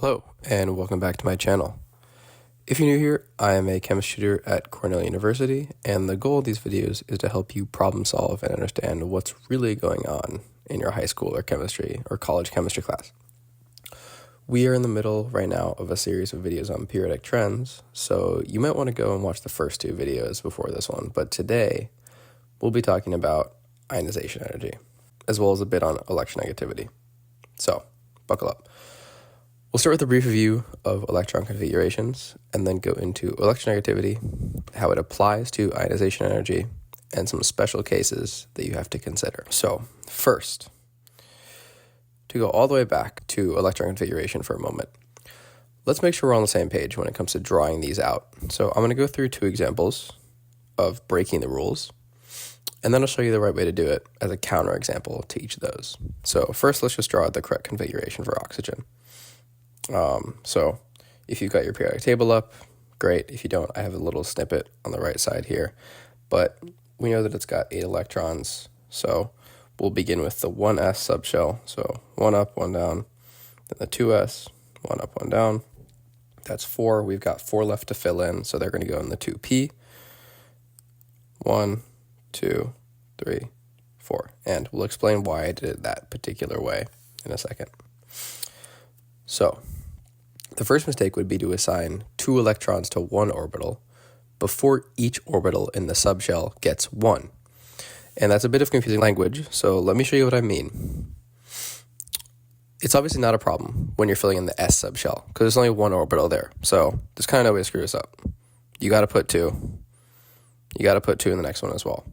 Hello, and welcome back to my channel. If you're new here, I am a chemistry tutor at Cornell University, and the goal of these videos is to help you problem solve and understand what's really going on in your high school or chemistry or college chemistry class. We are in the middle right now of a series of videos on periodic trends, so you might want to go and watch the first two videos before this one, but today we'll be talking about ionization energy, as well as a bit on electronegativity. So, buckle up. We'll start with a brief review of electron configurations and then go into electronegativity, how it applies to ionization energy, and some special cases that you have to consider. So first, to go all the way back to electron configuration for a moment, let's make sure we're on the same page when it comes to drawing these out. So I'm going to go through two examples of breaking the rules, and then I'll show you the right way to do it as a counterexample to each of those. So first, let's just draw out the correct configuration for oxygen. So if you've got your periodic table up, great. If you don't, I have a little snippet on the right side here, but we know that it's got 8 electrons. So we'll begin with the 1s subshell. So 1 up, 1 down, then the 2s, 1 up, 1 down. That's 4. We've got 4 left to fill in. So they're going to go in the 2p. 1, 2, 3, 4. And we'll explain why I did it that particular way in a second. So the first mistake would be to assign 2 electrons to one orbital before each orbital in the subshell gets 1. And that's a bit of confusing language, so let me show you what I mean. It's obviously not a problem when you're filling in the S subshell, because there's only one orbital there. So there's kind of no way to screw this up. You got to put 2. You got to put 2 in the next one as well.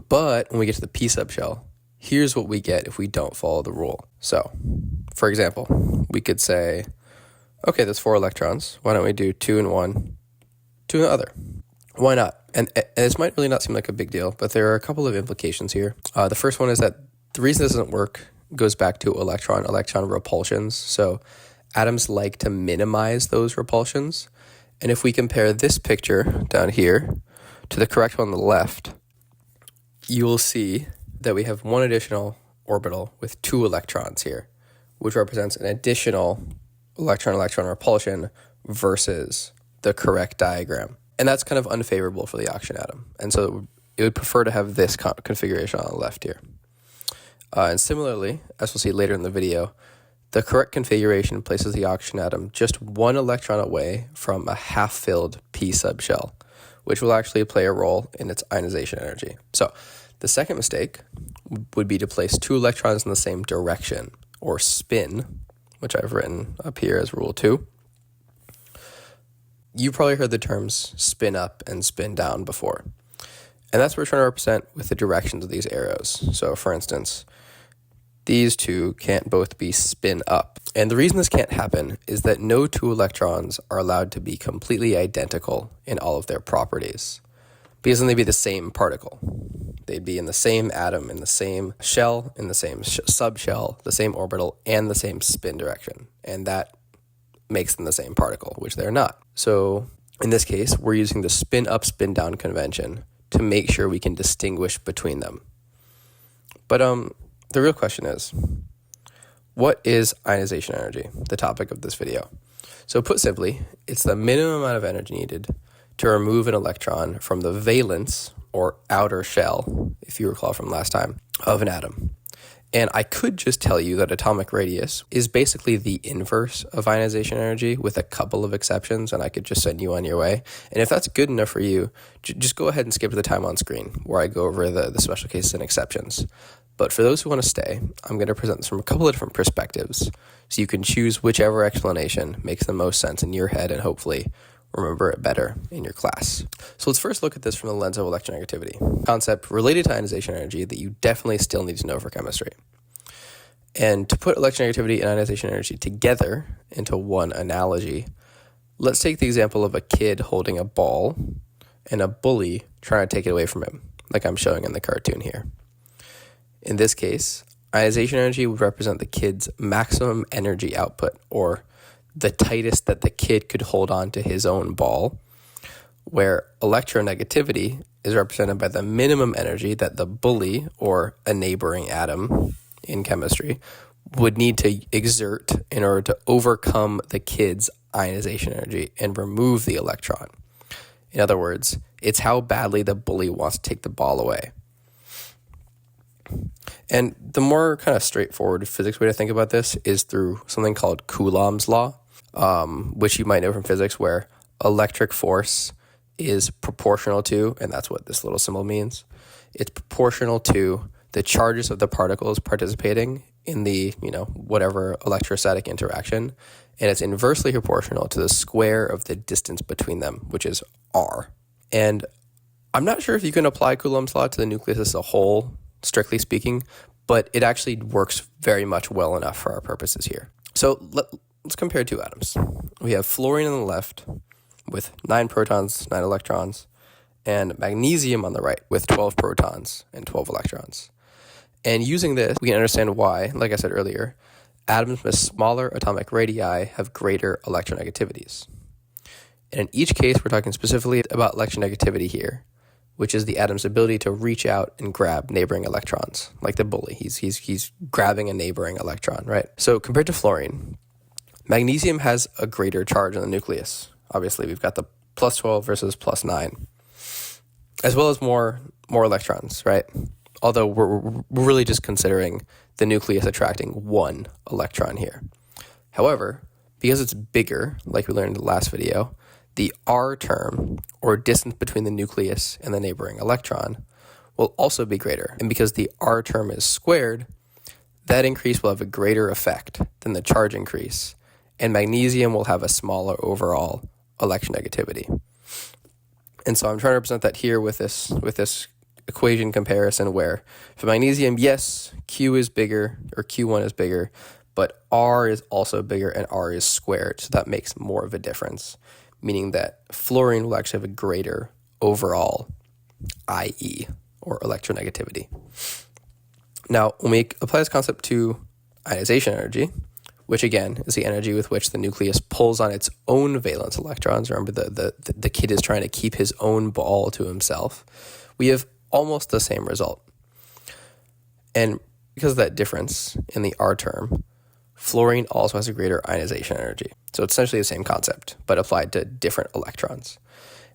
But when we get to the P subshell, here's what we get if we don't follow the rule. So, for example, we could say, okay, there's 4 electrons. Why don't we do 2 in one, 2 in the other? Why not? And this might really not seem like a big deal, but there are a couple of implications here. The first one is that the reason this doesn't work goes back to electron repulsions. So atoms like to minimize those repulsions. And if we compare this picture down here to the correct one on the left, you will see that we have one additional orbital with 2 electrons here, which represents an additional electron-electron repulsion versus the correct diagram. And that's kind of unfavorable for the oxygen atom. And so it would prefer to have this configuration on the left here. And similarly, as we'll see later in the video, the correct configuration places the oxygen atom just 1 electron away from a half-filled P subshell, which will actually play a role in its ionization energy. So the second mistake would be to place 2 electrons in the same direction, or spin, which I've written up here as rule 2. You probably heard the terms spin up and spin down before. And that's what we're trying to represent with the directions of these arrows. So for instance, these two can't both be spin up. And the reason this can't happen is that no 2 electrons are allowed to be completely identical in all of their properties, because then they'd be the same particle. They'd be in the same atom, in the same shell, in the same subshell, the same orbital, and the same spin direction. And that makes them the same particle, which they're not. So in this case, we're using the spin up, spin down convention to make sure we can distinguish between them. But the real question is, what is ionization energy, the topic of this video? So put simply, it's the minimum amount of energy needed to remove an electron from the valence, or outer shell, if you recall from last time, of an atom. And I could just tell you that atomic radius is basically the inverse of ionization energy with a couple of exceptions, and I could just send you on your way. And if that's good enough for you, just go ahead and skip to the time on screen where I go over the special cases and exceptions. But for those who want to stay, I'm going to present this from a couple of different perspectives, so you can choose whichever explanation makes the most sense in your head and hopefully remember it better in your class. So let's first look at this from the lens of electronegativity, concept related to ionization energy that you definitely still need to know for chemistry. And to put electronegativity and ionization energy together into one analogy, let's take the example of a kid holding a ball and a bully trying to take it away from him, like I'm showing in the cartoon here. In this case, ionization energy would represent the kid's maximum energy output, or the tightest that the kid could hold on to his own ball, where electronegativity is represented by the minimum energy that the bully, or a neighboring atom in chemistry, would need to exert in order to overcome the kid's ionization energy and remove the electron. In other words, it's how badly the bully wants to take the ball away. And the more kind of straightforward physics way to think about this is through something called Coulomb's law, which you might know from physics, where electric force is proportional to, and that's what this little symbol means, it's proportional to the charges of the particles participating in the, whatever electrostatic interaction, and it's inversely proportional to the square of the distance between them, which is r. And I'm not sure if you can apply Coulomb's law to the nucleus as a whole, strictly speaking, but it actually works very much well enough for our purposes here. So let's compare two atoms. We have fluorine on the left with 9 protons, 9 electrons, and magnesium on the right with 12 protons and 12 electrons. And using this, we can understand why, like I said earlier, atoms with smaller atomic radii have greater electronegativities. And in each case, we're talking specifically about electronegativity here, which is the atom's ability to reach out and grab neighboring electrons, like the bully. He's grabbing a neighboring electron, right? So compared to fluorine, magnesium has a greater charge on the nucleus. Obviously, we've got the plus 12 versus plus 9, as well as more electrons, right? Although we're really just considering the nucleus attracting 1 electron here. However, because it's bigger, like we learned in the last video, the R term, or distance between the nucleus and the neighboring electron, will also be greater. And because the R term is squared, that increase will have a greater effect than the charge increase, and magnesium will have a smaller overall electronegativity. And so I'm trying to represent that here with this equation comparison where for magnesium, yes, Q is bigger, or Q1 is bigger, but R is also bigger and R is squared, so that makes more of a difference, meaning that fluorine will actually have a greater overall IE, or electronegativity. Now, when we apply this concept to ionization energy, which again is the energy with which the nucleus pulls on its own valence electrons. Remember, the kid is trying to keep his own ball to himself. We have almost the same result. And because of that difference in the R term, fluorine also has a greater ionization energy. So it's essentially the same concept, but applied to different electrons.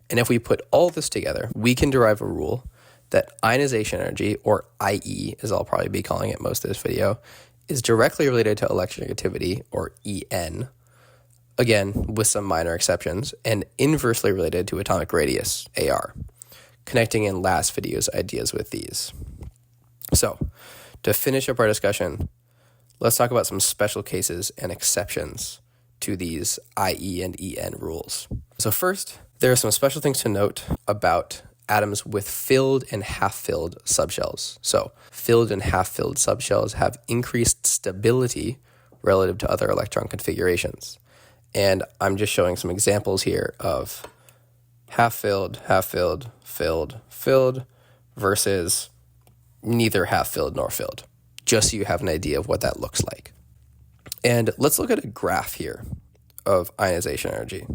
And if we put all this together, we can derive a rule that ionization energy, or IE, as I'll probably be calling it most of this video, is directly related to electronegativity, or EN, again, with some minor exceptions, and inversely related to atomic radius, AR, connecting in last video's ideas with these. So, to finish up our discussion, let's talk about some special cases and exceptions to these IE and EN rules. So first, there are some special things to note about atoms with filled and half-filled subshells. So filled and half-filled subshells have increased stability relative to other electron configurations. And I'm just showing some examples here of half-filled, half-filled, filled, filled, versus neither half-filled nor filled, just so you have an idea of what that looks like. And let's look at a graph here of ionization energy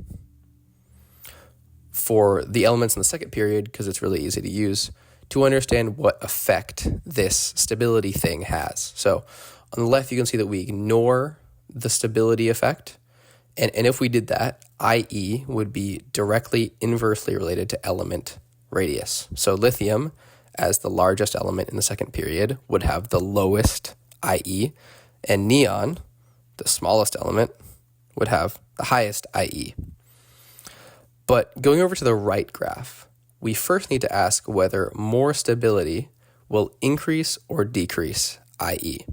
for the elements in the second period, because it's really easy to use, to understand what effect this stability thing has. So on the left, you can see that we ignore the stability effect. And if we did that, IE would be directly inversely related to element radius. So lithium, as the largest element in the second period, would have the lowest IE, and neon, the smallest element, would have the highest IE. But going over to the right graph, we first need to ask whether more stability will increase or decrease IE.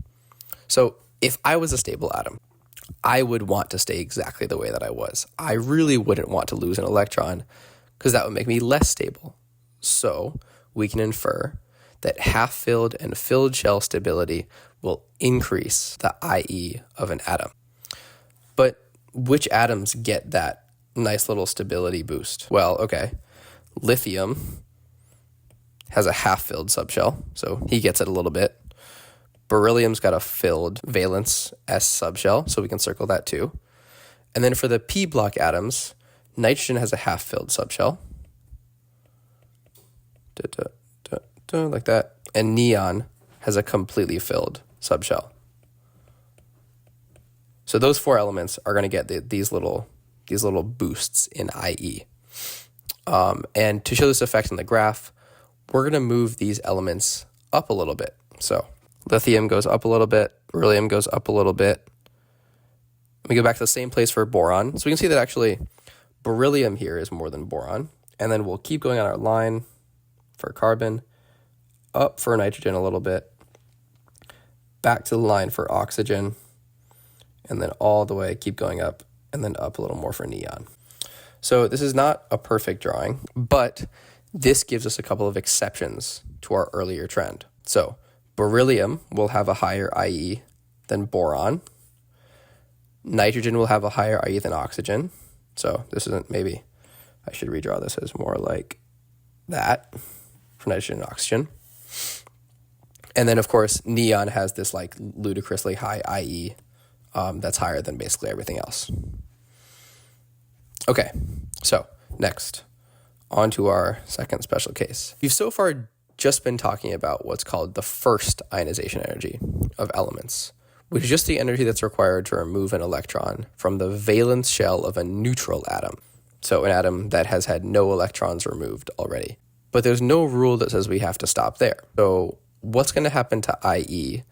So if I was a stable atom, I would want to stay exactly the way that I was. I really wouldn't want to lose an electron because that would make me less stable. So we can infer that half-filled and filled shell stability will increase the IE of an atom. But which atoms get that nice little stability boost? Well, okay, lithium has a half-filled subshell, so he gets it a little bit. Beryllium's got a filled valence S subshell, so we can circle that too. And then for the P block atoms, nitrogen has a half-filled subshell, like that, and neon has a completely filled subshell. So those 4 elements are going to get these little boosts in IE. And to show this effect in the graph, we're going to move these elements up a little bit. So lithium goes up a little bit, beryllium goes up a little bit. We go back to the same place for boron. So we can see that actually beryllium here is more than boron. And then we'll keep going on our line for carbon, up for nitrogen a little bit, back to the line for oxygen, and then all the way, keep going up, and then up a little more for neon. So this is not a perfect drawing, but this gives us a couple of exceptions to our earlier trend. So beryllium will have a higher IE than boron. Nitrogen will have a higher IE than oxygen. So this isn't, maybe I should redraw this as more like that for nitrogen and oxygen. And then, of course, neon has this like ludicrously high IE that's higher than basically everything else. Okay, so next, on to our second special case. We've so far just been talking about what's called the first ionization energy of elements, which is just the energy that's required to remove an electron from the valence shell of a neutral atom. So an atom that has had no electrons removed already. But there's no rule that says we have to stop there. So what's going to happen to IE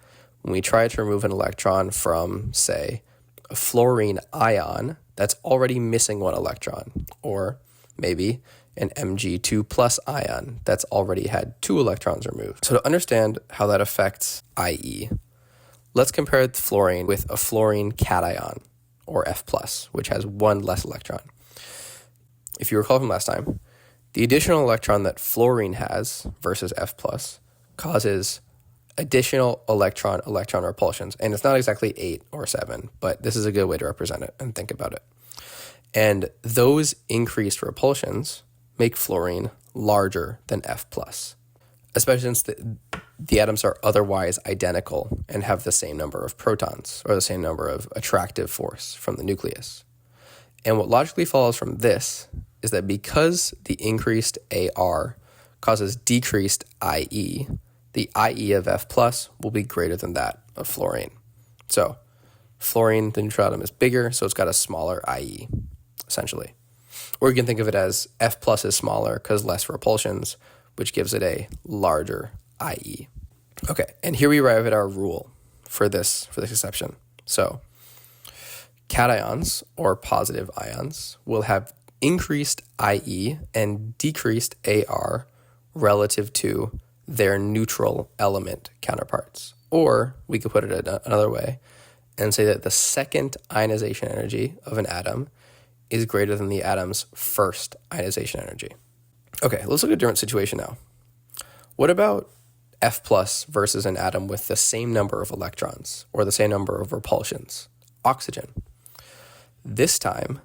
when we try to remove an electron from, say, a fluorine ion that's already missing 1 electron, or maybe an Mg2 plus ion that's already had 2 electrons removed? So to understand how that affects IE, let's compare fluorine with a fluorine cation, or F+, which has 1 less electron. If you recall from last time, the additional electron that fluorine has versus F+ causes additional electron-electron repulsions. And it's not exactly 8 or 7, but this is a good way to represent it and think about it. And those increased repulsions make fluorine larger than F+, especially since the atoms are otherwise identical and have the same number of protons, or the same number of attractive force from the nucleus. And what logically follows from this is that because the increased AR causes decreased IE, the IE of F+ will be greater than that of fluorine. So fluorine, the neutral atom, is bigger, so it's got a smaller IE, essentially. Or you can think of it as F+ is smaller because less repulsions, which gives it a larger IE. Okay, and here we arrive at our rule for this exception. So cations, or positive ions, will have increased IE and decreased AR relative to their neutral element counterparts. Or we could put it another way and say that the second ionization energy of an atom is greater than the atom's first ionization energy. Okay, let's look at a different situation now. What about F+ versus an atom with the same number of electrons, or the same number of repulsions? Oxygen. This time,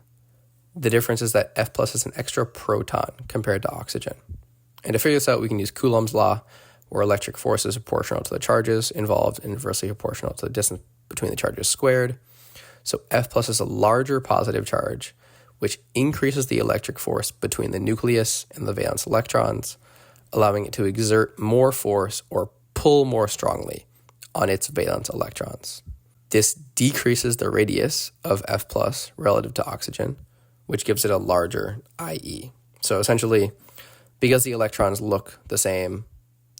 the difference is that F+ is an extra proton compared to oxygen. And to figure this out, we can use Coulomb's law, where electric force is proportional to the charges involved and inversely proportional to the distance between the charges squared. So F+ is a larger positive charge, which increases the electric force between the nucleus and the valence electrons, allowing it to exert more force or pull more strongly on its valence electrons. This decreases the radius of F+ relative to oxygen, which gives it a larger IE. So essentially, because the electrons look the same,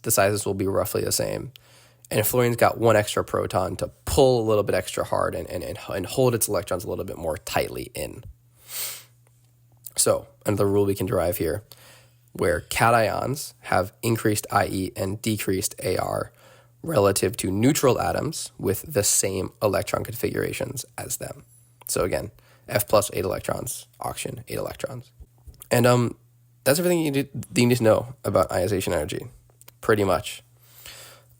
the sizes will be roughly the same. And if fluorine's got 1 extra proton to pull a little bit extra hard and hold its electrons a little bit more tightly in. So another rule we can derive here, where cations have increased IE and decreased AR relative to neutral atoms with the same electron configurations as them. So again, F+ 8 electrons, oxygen 8 electrons. And that's everything you need to know about ionization energy, pretty much.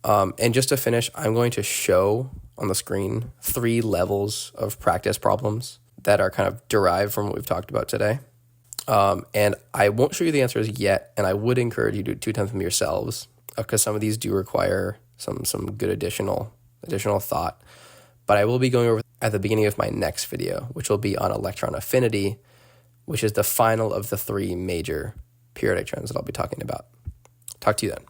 And just to finish, I'm going to show on the screen 3 levels of practice problems that are kind of derived from what we've talked about today. And I won't show you the answers yet, and I would encourage you to attempt them yourselves, because some of these do require some good additional thought. But I will be going over at the beginning of my next video, which will be on electron affinity, which is the final of the 3 major periodic trends that I'll be talking about. Talk to you then.